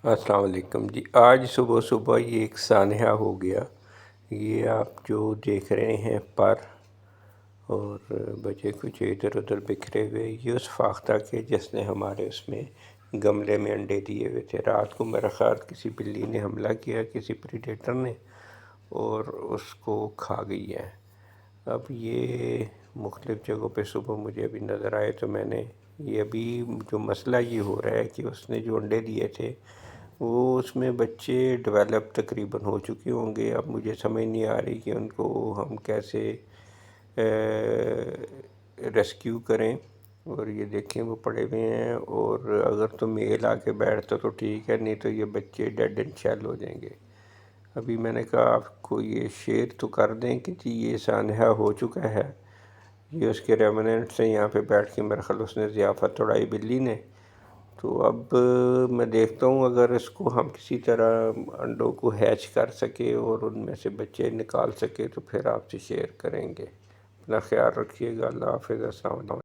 السلام علیکم جی۔ آج صبح صبح یہ ایک سانحہ ہو گیا، یہ آپ جو دیکھ رہے ہیں پر اور بچے کچھ ادھر ادھر بکھرے ہوئے، یہ اس فاختہ کے جس نے ہمارے اس میں گملے میں انڈے دیے ہوئے تھے۔ رات کو میرا خیال کسی بلی نے حملہ کیا، کسی پریڈیٹر نے، اور اس کو کھا گئی ہے۔ اب یہ مختلف جگہوں پہ صبح مجھے ابھی نظر آئے تو میں نے یہ ابھی جو مسئلہ یہ ہو رہا ہے کہ اس نے جو انڈے دیے تھے وہ اس میں بچے ڈیولپ تقریباً ہو چکے ہوں گے۔ اب مجھے سمجھ نہیں آ رہی کہ ان کو ہم کیسے ریسکیو کریں۔ اور یہ دیکھیں وہ پڑے ہوئے ہیں، اور اگر تو میل آ کے بیٹھتا تو ٹھیک ہے، نہیں تو یہ بچے ڈیڈ اینڈ شیل ہو جائیں گے۔ ابھی میں نے کہا آپ کو یہ شیئر تو کر دیں کہ جی یہ سانحہ ہو چکا ہے، یہ اس کے ریمننٹ سے یہاں پہ بیٹھ کے میرے خیال اس نے ضیافت اڑائی بلی نے۔ تو اب میں دیکھتا ہوں اگر اس کو ہم کسی طرح انڈوں کو ہیچ کر سکے اور ان میں سے بچے نکال سکے تو پھر آپ سے شیئر کریں گے۔ اپنا خیال رکھیے گا۔ اللہ حافظ۔ السلام علیکم۔